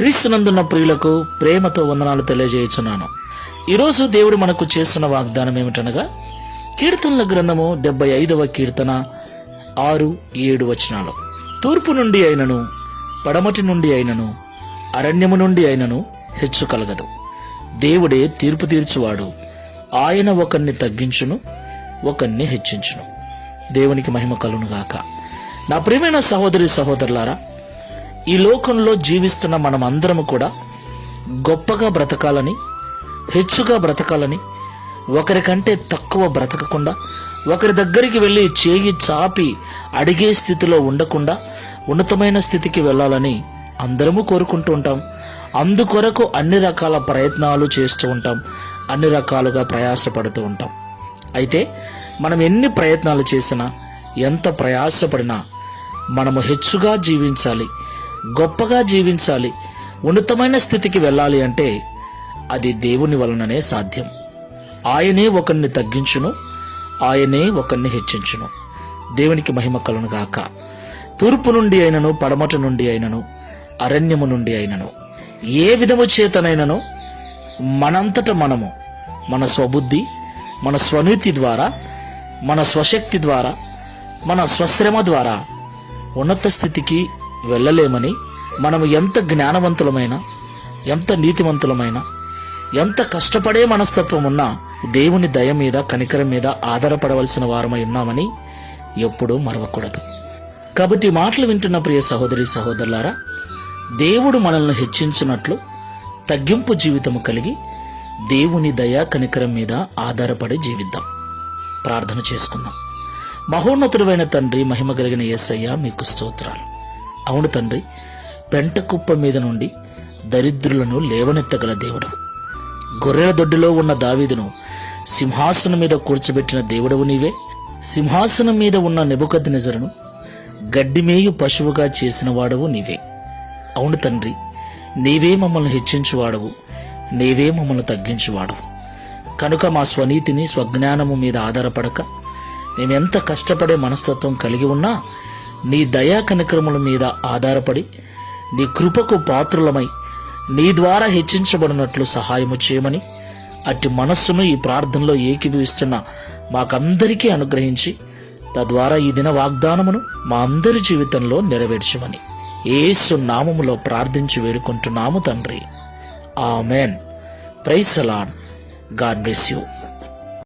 క్రీస్తునందున్న ప్రియులకు ప్రేమతో వందనాలు తెలియజేయుచున్నాను. ఈరోజు దేవుడు మనకు చేస్తున్న వాగ్దానం ఏమిటనగా, కీర్తనల గ్రంథము 75వ కీర్తన 6-7 వచనాలు. తూర్పు నుండి అయినను, పడమటి నుండి అయినను, అరణ్యము నుండి అయినను హెచ్చు కలగదు. దేవుడే తీర్పు తీర్చువాడు. ఆయన ఒకరిని తగ్గించును, ఒకరిని హెచ్చించును. దేవునికి మహిమ కలుగునుగాక. నా ప్రియమైన సహోదరి సహోదరులారా, ఈ లోకంలో జీవిస్తున్న మనమందరము కూడా గొప్పగా బ్రతకాలని, హెచ్చుగా బ్రతకాలని, ఒకరికంటే తక్కువ బ్రతకకుండా, ఒకరి దగ్గరికి వెళ్ళి చేయి చాపి అడిగే స్థితిలో ఉండకుండా ఉన్నతమైన స్థితికి వెళ్ళాలని అందరము కోరుకుంటూ ఉంటాం. అందుకొరకు అన్ని రకాల ప్రయత్నాలు చేస్తూ ఉంటాం, అన్ని రకాలుగా ప్రయాసపడుతూ ఉంటాం. అయితే మనం ఎన్ని ప్రయత్నాలు చేసినా, ఎంత ప్రయాసపడినా మనము హెచ్చుగా జీవించాలి, గొప్పగా జీవించాలి, ఉన్నతమైన స్థితికి వెళ్ళాలి అంటే అది దేవుని వలననే సాధ్యం. ఆయనే ఒకరిని తగ్గించును, ఆయనే ఒకరిని హెచ్చించును. దేవునికి మహిమ కలుగును గాక. తూర్పు నుండి అయినను, పడమటి నుండి అయినను, అరణ్యము నుండి అయినను, ఏ విధము చేతనైనను మనంతట మనము మన స్వబుద్ధి, మన స్వనీతి ద్వారా, మన స్వశక్తి ద్వారా, మన స్వశ్రమ ద్వారా ఉన్నత స్థితికి వెళ్ళలేమని, మనము ఎంత జ్ఞానవంతులమైనా, ఎంత నీతివంతులమైనా, ఎంత కష్టపడే మనస్తత్వం ఉన్నా దేవుని దయ మీద, కనికరం మీద ఆధారపడవలసిన వారమై ఉన్నామని ఎప్పుడూ మరవకూడదు. కాబట్టి ఈ మాటలు వింటున్న ప్రియ సహోదరి సహోదరులారా, దేవుడు మనల్ని హెచ్చించినట్లు తగ్గింపు జీవితము కలిగి దేవుని దయ కనికరం మీద ఆధారపడి జీవిద్దాం. ప్రార్థన చేసుకుందాం. మహోన్నతుడైన తండ్రి, మహిమ కలిగిన యేసయ్య, మీకు స్తోత్రాలు. అవును తండ్రి, పెంట కుప్ప మీద నుండి దరిద్రులను లేవనెత్తగల దేవుడు. గొర్రెల దొడ్డిలో ఉన్న దావీదును సింహాసనం మీద కూర్చోబెట్టిన దేవుడవు నీవే. సింహాసనం మీద ఉన్న నెబుకద్నెజరును గడ్డిమేయు పశువుగా చేసిన వాడవు నీవే. అవును తండ్రి, నీవే మమ్మల్ని హెచ్చించువాడవు, నీవే మమ్మల్ని తగ్గించువాడవు. కనుక మా స్వనీతిని, స్వజ్ఞానము మీద ఆధారపడక, మేమెంత కష్టపడే మనస్తత్వం కలిగి ఉన్నా నీ దయా కనికరముల మీద ఆధారపడి నీ కృపకు పాత్రులమై నీ ద్వారా హెచ్చించబడినట్లు సహాయము చేయమని, అట్టి మనస్సును ఈ ప్రార్థనలో ఏకీభవిస్తున్న మాకందరికీ అనుగ్రహించి, తద్వారా ఈ దిన వాగ్దానమును మా అందరి జీవితంలో నెరవేర్చమని యేసు నామములో ప్రార్థించి వేడుకుంటున్నాము తండ్రి. Amen. Praise the Lord. God bless you.